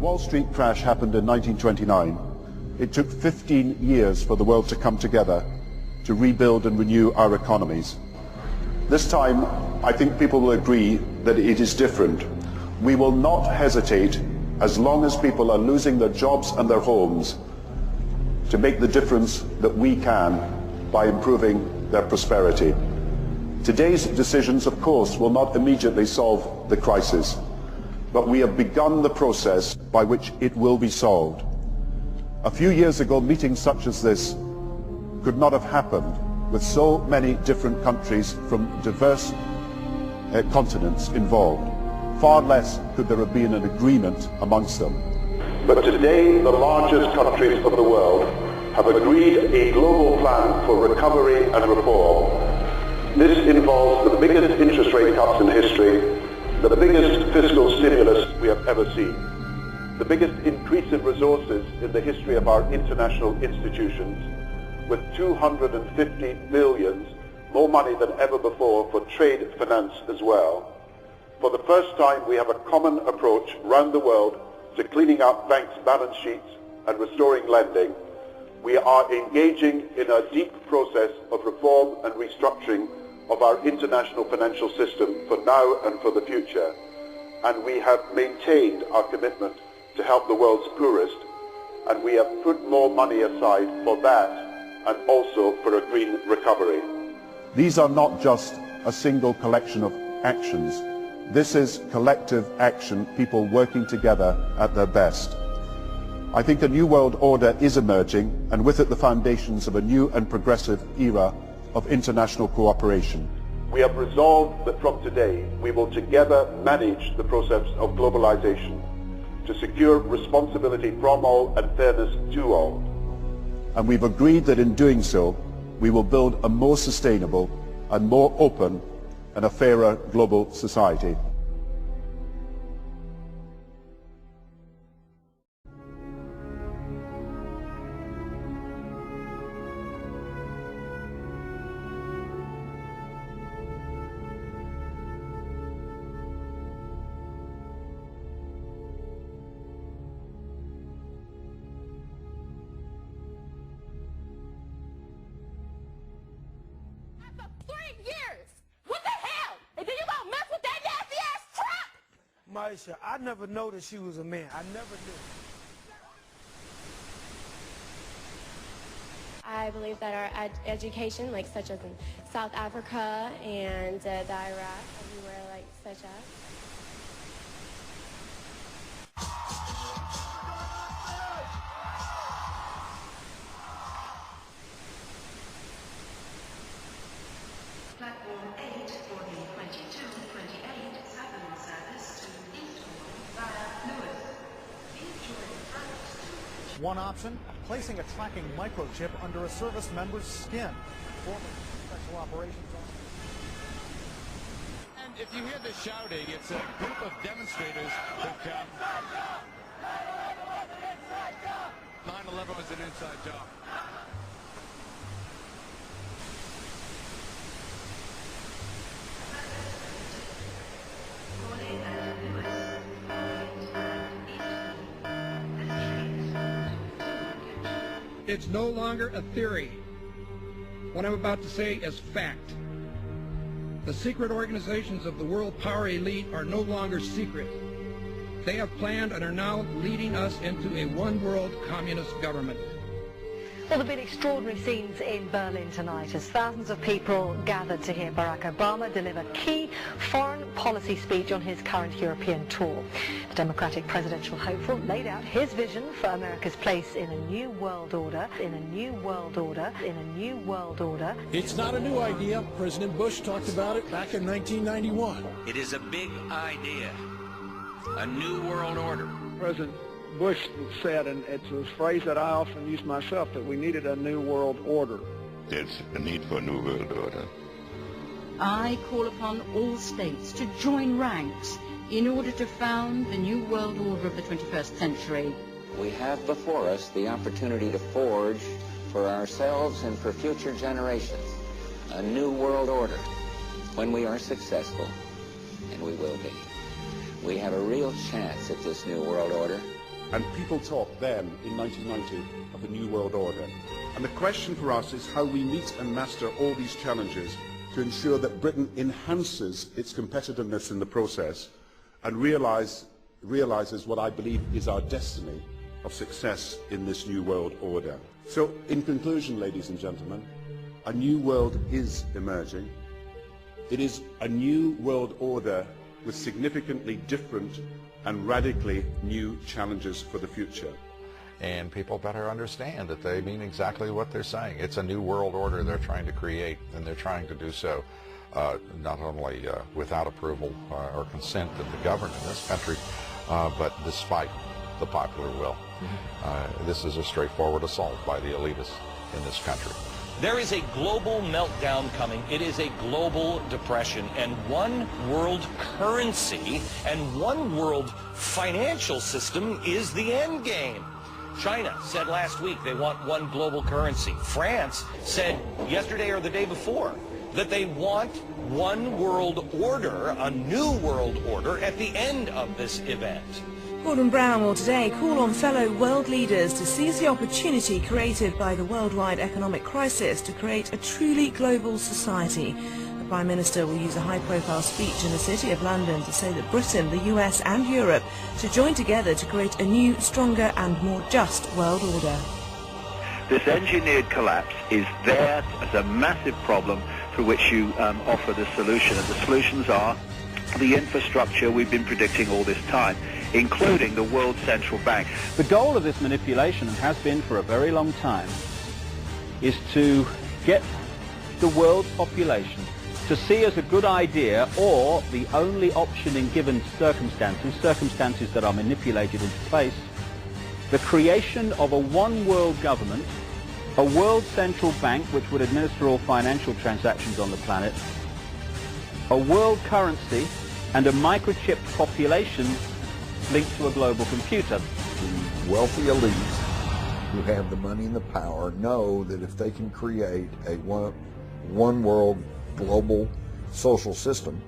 Wall Street crash happened in 1929, it took 15 years for the world to come together to rebuild and renew our economies. This time, I think people will agree that it is different. We will not hesitate, as long as people are losing their jobs and their homes, to make the difference that we can by improving their prosperity. Today's decisions, of course, will not immediately solve the crisis, but we have begun the process by which it will be solved. A few years ago, meetings such as this could not have happened with so many different countries from diverse continents involved. Far less could there have been an agreement amongst them. But today, the largest countries of the world have agreed a global plan for recovery and reform. This involves the biggest interest rate cuts in history, the biggest fiscal stimulus we have ever seen, the biggest increase in resources in the history of our international institutions, with 250 billion, more money than ever before, for trade finance as well. For the first time, we have a common approach around the world to cleaning up banks' balance sheets and restoring lending. We are engaging in a deep process of reform and restructuring of our international financial system for now and for the future. And we have maintained our commitment to help the world's poorest, and we have put more money aside for that and also for a green recovery. These are not just a single collection of actions. This is collective action, people working together at their best. I think a new world order is emerging, and with it the foundations of a new and progressive era of international cooperation. We have resolved that from today we will together manage the process of globalization to secure responsibility from all and fairness to all. And we've agreed that in doing so, we will build a more sustainable and more open and a fairer global society. Maisha, I never noticed she was a man. I never knew. I believe that our education, like such as in South Africa and the Iraq, everywhere like such as. Platform 8 for the 2228 Southern service to Eastbourne via Lewis. Please join the front. One option, placing a tracking microchip under a service member's skin. Former Special Operations Officer. And if you hear the shouting, it's a group of demonstrators that come. 9/11 was an inside job. It's no longer a theory. What I'm about to say is fact. The secret organizations of the world power elite are no longer secret. They have planned and are now leading us into a one-world communist government. Well, there have been extraordinary scenes in Berlin tonight as thousands of people gathered to hear Barack Obama deliver key foreign policy speech on his current European tour. The Democratic presidential hopeful laid out his vision for America's place in a new world order, in a new world order, in a new world order. It's not a new idea. President Bush talked about it back in 1991. It is a big idea, a new world order. President Bush said, and it's a phrase that I often use myself, that we needed a new world order. There's a need for a new world order. I call upon all states to join ranks in order to found the new world order of the 21st century. We have before us the opportunity to forge for ourselves and for future generations a new world order. When we are successful, and we will be, we have a real chance at this new world order And people talked then, in 1990, of a new world order. And the question for us is how we meet and master all these challenges to ensure that Britain enhances its competitiveness in the process and realizes what I believe is our destiny of success in this new world order. So, in conclusion, ladies and gentlemen, a new world is emerging. It is a new world order with significantly different and radically new challenges for the future. And people better understand that they mean exactly what they're saying. It's a new world order they're trying to create, and they're trying to do so not only without approval or consent of the governed in this country, but despite the popular will. This is a straightforward assault by the elitists in this country. There is a global meltdown coming. It is a global depression, and one world currency and one world financial system is the end game. China said last week they want one global currency. France said yesterday or the day before that they want one world order, a new world order, at the end of this event. Gordon Brown will today call on fellow world leaders to seize the opportunity created by the worldwide economic crisis to create a truly global society. The Prime Minister will use a high-profile speech in the City of London to say that Britain, the US and Europe should join together to create a new, stronger and more just world order. This engineered collapse is there as a massive problem for which you offer the solution, and the solutions are the infrastructure we've been predicting all this time, including the World Central Bank. The goal of this manipulation, and has been for a very long time, is to get the world's population to see as a good idea, or the only option in given circumstances that are manipulated into place, the creation of a one-world government, a world central bank which would administer all financial transactions on the planet, a world currency, and a microchipped population linked to a global computer. The wealthy elites who have the money and the power know that if they can create a one world global social system,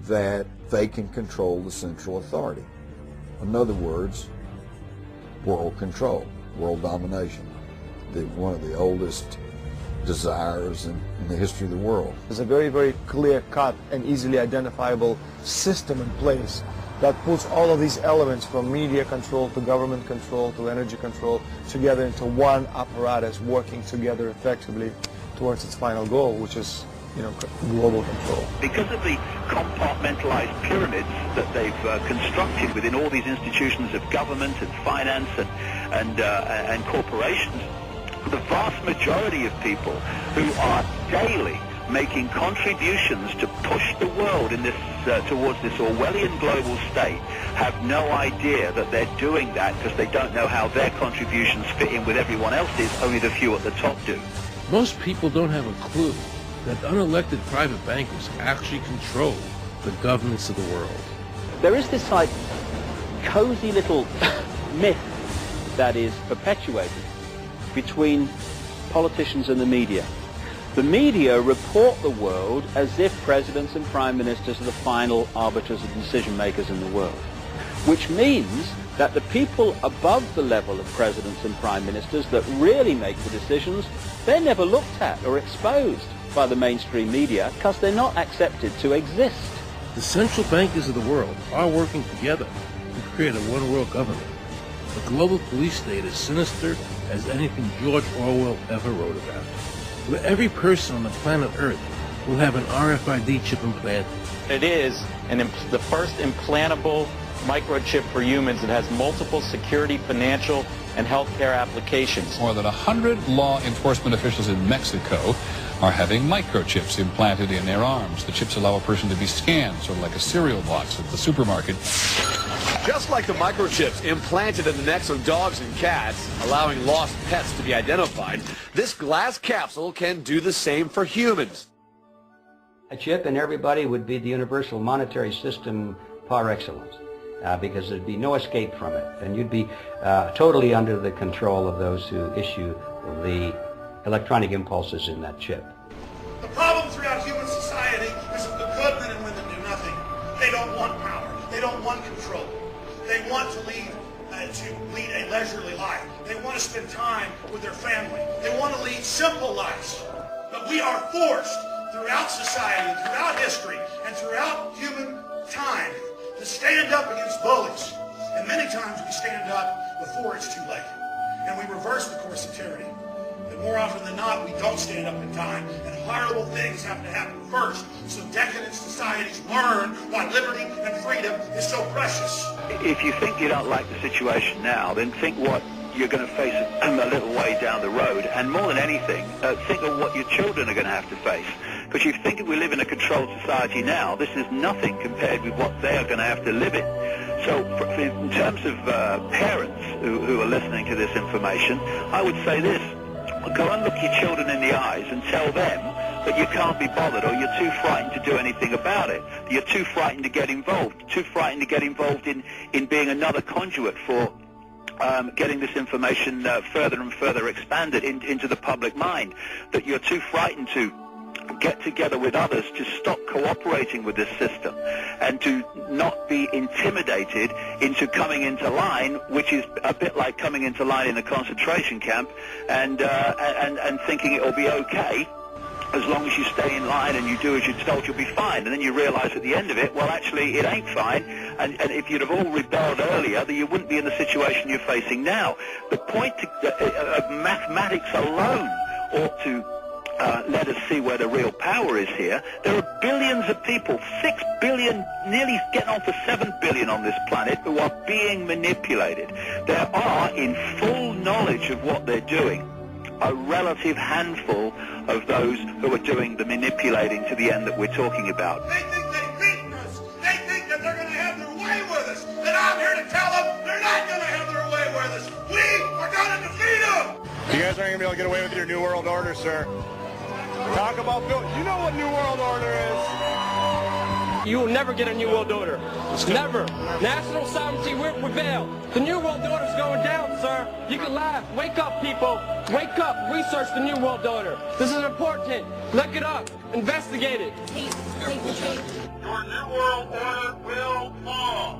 that they can control the central authority. In other words, world control, world domination, one of the oldest desires in the history of the world. There's a very, very clear-cut and easily identifiable system in place that puts all of these elements from media control to government control to energy control together into one apparatus working together effectively towards its final goal, which is, global control. Because of the compartmentalized pyramids that they've constructed within all these institutions of government and finance and corporations, the vast majority of people who are daily making contributions to push the world in this towards this Orwellian global state have no idea that they're doing that, because they don't know how their contributions fit in with everyone else's. Only the few at the top do. Most people don't have a clue that unelected private bankers actually control the governments of the world. There is this cozy little myth that is perpetuated between politicians and the media. The media report the world as if presidents and prime ministers are the final arbiters and decision makers in the world, which means that the people above the level of presidents and prime ministers that really make the decisions, they're never looked at or exposed by the mainstream media because they're not accepted to exist. The central bankers of the world are working together to create a one-world government. The global police state is sinister as anything George Orwell ever wrote about, where every person on the planet Earth will have an RFID chip implanted. It is the first implantable microchip for humans that has multiple security, financial, and healthcare applications. More than 100 law enforcement officials in Mexico are having microchips implanted in their arms. The chips allow a person to be scanned, sort of like a cereal box at the supermarket. Just like the microchips implanted in the necks of dogs and cats, allowing lost pets to be identified, this glass capsule can do the same for humans. A chip in everybody would be the universal monetary system par excellence, because there'd be no escape from it, and you'd be totally under the control of those who issue the electronic impulses in that chip. The problem throughout human society is that the good men and women do nothing. They don't want power. They don't want control. They want to lead to lead a leisurely life. They want to spend time with their family. They want to lead simple lives. But we are forced throughout society, throughout history, and throughout human time to stand up against bullies. And many times we stand up before it's too late. And we reverse the course of tyranny. But more often than not, we don't stand up in time, and horrible things have to happen first. So decadent societies learn why liberty and freedom is so precious. If you think you don't like the situation now, then think what you're going to face a little way down the road. And more than anything, think of what your children are going to have to face. Because you think if we live in a controlled society now, this is nothing compared with what they are going to have to live in. So in terms of parents who are listening to this information, I would say this. Go and look your children in the eyes and tell them that you can't be bothered, or you're too frightened to do anything about it. You're too frightened to get involved, too frightened to get involved in being another conduit for getting this information further and further expanded into the public mind. That you're too frightened to get together with others to stop cooperating with this system and to not be intimidated into coming into line, which is a bit like coming into line in a concentration camp and thinking it will be okay as long as you stay in line and you do as you're told, you'll be fine. And then you realize at the end of it, well, actually, it ain't fine. And if you'd have all rebelled earlier, then you wouldn't be in the situation you're facing now. The point of mathematics alone ought to let us see where the real power is here. There are billions of people, 6 billion, nearly getting on for 7 billion on this planet, who are being manipulated. There are, in full knowledge of what they're doing, a relative handful of those who are doing the manipulating to the end that we're talking about. They think they've beaten us. They think that they're going to have their way with us. And I'm here to tell them they're not going to have their way with us. We are going to defeat them. You guys aren't going to be able to get away with your New World Order, sir. Talk about Bill. You know what New World Order is. You will never get a New World Order. Never. National sovereignty will prevail. The New World Order is going down, sir. You can laugh. Wake up, people. Wake up. Research the New World Order. This is important. Look it up. Investigate it. Your New World Order will fall.